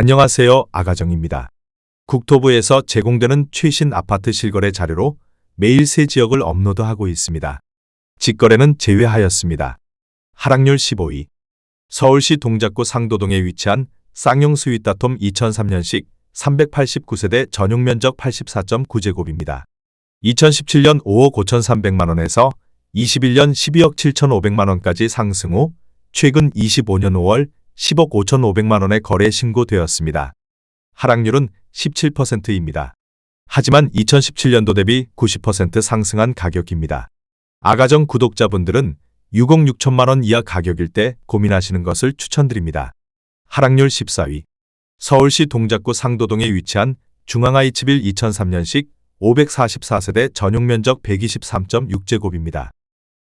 안녕하세요. 아가정입니다. 국토부에서 제공되는 최신 아파트 실거래 자료로 매일 새 지역을 업로드하고 있습니다. 직거래는 제외하였습니다. 하락률 15위. 서울시 동작구 상도동에 위치한 쌍용 스위타톰 2003년식 389세대 전용 면적 84.9제곱입니다. 2017년 5억 5,300만 원에서 21년 12억 7,500만 원까지 상승 후 최근 25년 5월 10억 5,500만 원의 거래 신고되었습니다. 하락률은 17%입니다. 하지만 2017년도 대비 90% 상승한 가격입니다. 아가정 구독자분들은 6억 6천만 원 이하 가격일 때 고민하시는 것을 추천드립니다. 하락률 14위. 서울시 동작구 상도동에 위치한 중앙아이츠빌 2003년식 544세대 전용 면적 123.6제곱입니다.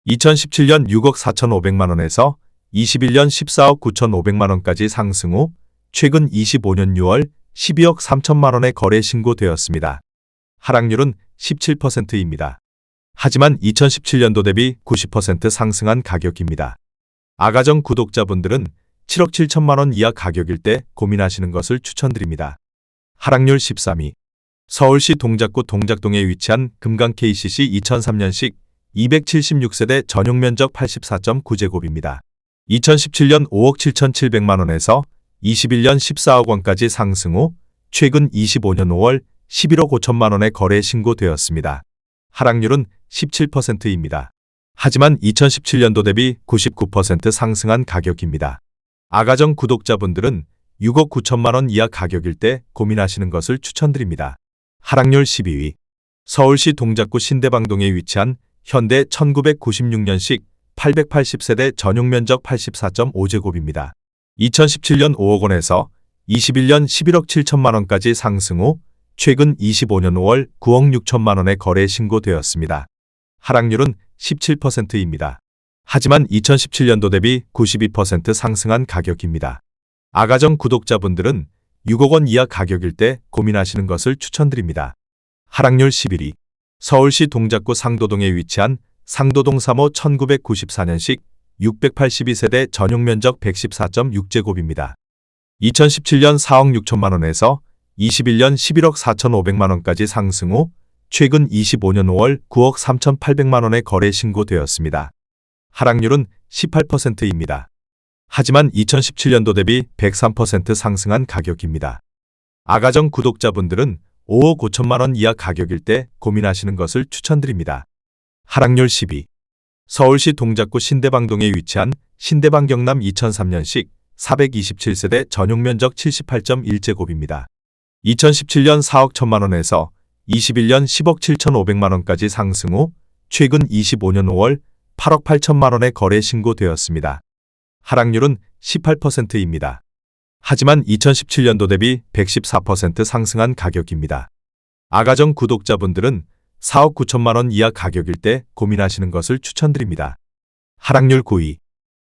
2017년 6억 4,500만 원에서 21년 14억 9,500만 원까지 상승 후 최근 25년 6월 12억 3천만 원의 거래 신고되었습니다. 하락률은 17%입니다. 하지만 2017년도 대비 90% 상승한 가격입니다. 아가정 구독자분들은 7억 7천만 원 이하 가격일 때 고민하시는 것을 추천드립니다. 하락률 13위. 서울시 동작구 동작동에 위치한 금강 KCC 2003년식 276세대 전용 면적 84.9제곱입니다. 2017년 5억 7,700만 원에서 21년 14억 원까지 상승 후 최근 25년 5월 11억 5천만 원의 거래 신고되었습니다. 하락률은 17%입니다. 하지만 2017년도 대비 99% 상승한 가격입니다. 아가정 구독자분들은 6억 9천만 원 이하 가격일 때 고민하시는 것을 추천드립니다. 하락률 12위. 서울시 동작구 신대방동에 위치한 현대 1996년식 880세대 전용 면적 84.5제곱입니다. 2017년 5억 원에서 21년 11억 7천만 원까지 상승 후 최근 25년 5월 9억 6천만 원의 거래 신고되었습니다. 하락률은 17%입니다. 하지만 2017년도 대비 92% 상승한 가격입니다. 아가정 구독자분들은 6억 원 이하 가격일 때 고민하시는 것을 추천드립니다. 하락률 11위. 서울시 동작구 상도동에 위치한 상도동 3호 1994년식 682세대 전용 면적 114.6제곱입니다. 2017년 4억 6천만 원에서 21년 11억 4,500만 원까지 상승 후 최근 25년 5월 9억 3,800만 원의 거래 신고되었습니다. 하락률은 18%입니다. 하지만 2017년도 대비 103% 상승한 가격입니다. 아가정 구독자분들은 5억 5천만 원 이하 가격일 때 고민하시는 것을 추천드립니다. 하락률 10위. 서울시 동작구 신대방동에 위치한 신대방 경남 2003년식 427세대 전용 면적 78.1제곱입니다. 2017년 4억 1천만 원에서 21년 10억 7,500만 원까지 상승 후 최근 25년 5월 8억 8천만 원의 거래 신고되었습니다. 하락률은 18%입니다. 하지만 2017년도 대비 114% 상승한 가격입니다. 아가정 구독자분들은 4억 9천만 원 이하 가격일 때 고민하시는 것을 추천드립니다. 하락률 9위.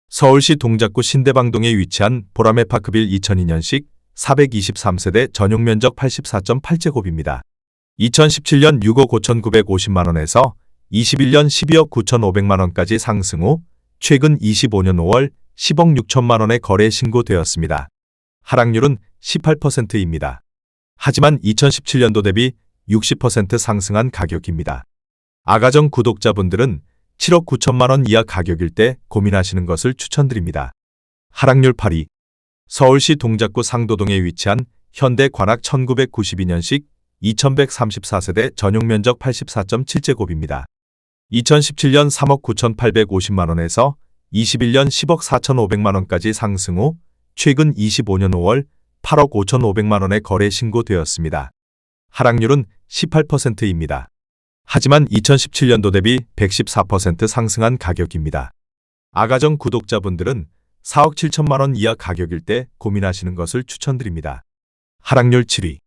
서울시 동작구 신대방동에 위치한 보라매파크빌 2002년식 423세대 전용 면적 84.8제곱입니다. 2017년 6억 5,950만 원에서 21년 12억 9,500만 원까지 상승 후 최근 25년 5월 10억 6천만 원의 거래 신고되었습니다. 하락률은 18%입니다. 하지만 2017년도 대비 60% 상승한 가격입니다. 아가정 구독자분들은 7억 9천만 원 이하 가격일 때 고민하시는 것을 추천드립니다. 하락률 8위. 서울시 동작구 상도동에 위치한 현대 관악 1992년식 2134세대 전용 면적 84.7제곱입니다. 2017년 3억 9,850만 원에서 21년 10억 4,500만 원까지 상승 후 최근 25년 5월 8억 5,500만 원의 거래 신고되었습니다. 하락률은 18%입니다. 하지만 2017년도 대비 114% 상승한 가격입니다. 아가정 구독자분들은 4억 7천만 원 이하 가격일 때 고민하시는 것을 추천드립니다. 하락률 7위.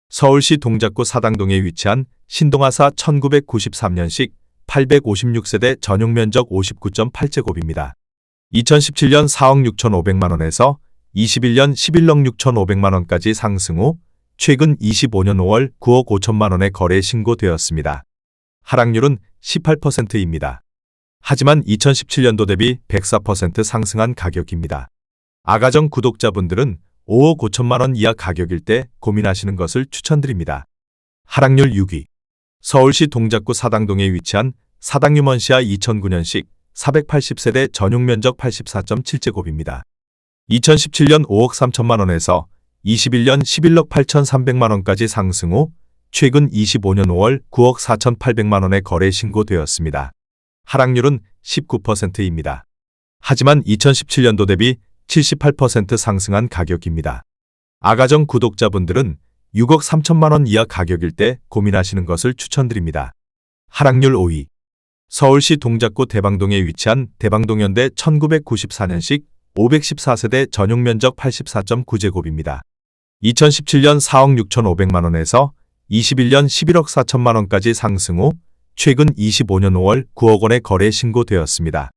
서울시 동작구 사당동에 위치한 신동아사 1993년식 856세대 전용 면적 59.8제곱입니다. 2017년 4억 6,500만 원에서 21년 11억 6,500만 원까지 상승 후 최근 25년 5월 9억 5천만 원의 거래 신고되었습니다. 하락률은 18%입니다. 하지만 2017년도 대비 104% 상승한 가격입니다. 아가정 구독자분들은 5억 5천만 원 이하 가격일 때 고민하시는 것을 추천드립니다. 하락률 6위. 서울시 동작구 사당동에 위치한 사당 유먼시아 2009년식 480세대 전용 면적 84.7제곱입니다. 2017년 5억 3천만 원에서 21년 11억 8,300만 원까지 상승 후 최근 25년 5월 9억 4,800만 원에 거래 신고되었습니다. 하락률은 19%입니다. 하지만 2017년도 대비 78% 상승한 가격입니다. 아가정 구독자분들은 6억 3천만 원 이하 가격일 때 고민하시는 것을 추천드립니다. 하락률 5위. 서울시 동작구 대방동에 위치한 대방동현대 1994년식 514세대 전용 면적 84.9제곱입니다. 2017년 4억 6,500만 원에서 21년 11억 4천만 원까지 상승 후 최근 25년 5월 9억 원에 거래 신고되었습니다.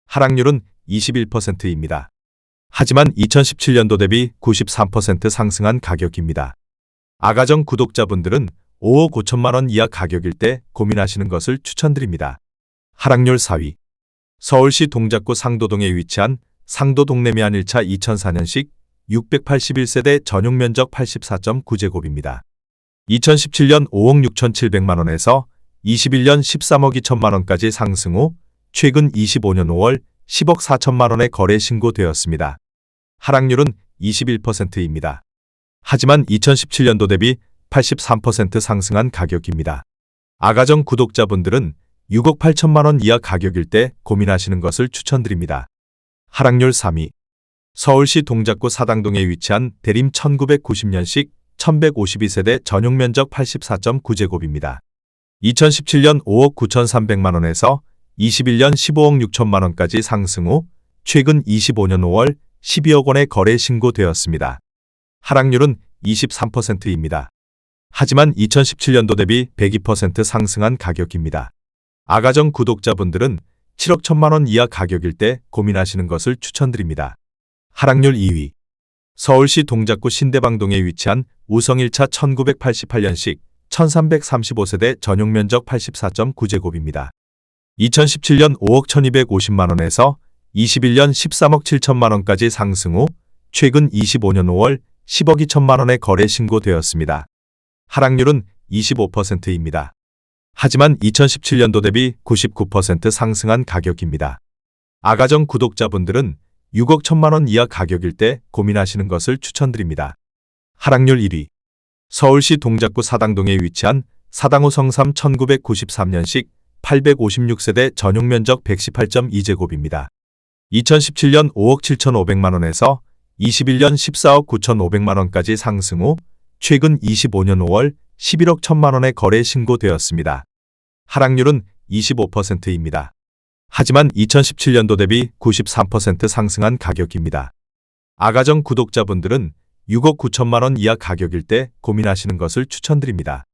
하락률은 21%입니다. 하지만 2017년도 대비 93% 상승한 가격입니다. 아가정 구독자분들은 5억 5천만 원 이하 가격일 때 고민하시는 것을 추천드립니다. 하락률 4위. 서울시 동작구 상도동에 위치한 상도 동래미안 1차 2004년식 681세대 전용 면적 84.9제곱입니다. 2017년 5억 6,700만 원에서 21년 13억 2천만 원까지 상승 후 최근 25년 5월 10억 4천만 원에 거래 신고되었습니다. 하락률은 21%입니다. 하지만 2017년도 대비 83% 상승한 가격입니다. 아가정 구독자분들은 6억 8천만 원 이하 가격일 때 고민하시는 것을 추천드립니다. 하락률 3위. 서울시 동작구 사당동에 위치한 대림 1990년식 1152세대 전용 면적 84.9제곱입니다. 2017년 5억 9,300만 원에서 21년 15억 6천만 원까지 상승 후 최근 25년 5월 12억 원에 거래 신고되었습니다. 하락률은 23%입니다. 하지만 2017년도 대비 102% 상승한 가격입니다. 아가정 구독자분들은 7억 1천만 원 이하 가격일 때 고민하시는 것을 추천드립니다. 하락률 2위. 서울시 동작구 신대방동에 위치한 우성 1차 1988년식 1335세대 전용 면적 84.9제곱입니다. 2017년 5억 1250만 원에서 21년 13억 7천만 원까지 상승 후 최근 25년 5월 10억 2천만 원에 거래 신고되었습니다. 하락률은 25%입니다. 하지만 2017년도 대비 99% 상승한 가격입니다. 아가정 구독자분들은 6억 1천만 원 이하 가격일 때 고민하시는 것을 추천드립니다. 하락률 1위. 서울시 동작구 사당동에 위치한 사당호 성삼 1993년식 856세대 전용 면적 118.2제곱입니다. 2017년 5억 7,500만 원에서 21년 14억 9,500만 원까지 상승 후 최근 25년 5월 11억 1천만 원에 거래 신고되었습니다. 하락률은 25%입니다. 하지만 2017년도 대비 93% 상승한 가격입니다. 아가정 구독자분들은 6억 9천만 원 이하 가격일 때 고민하시는 것을 추천드립니다.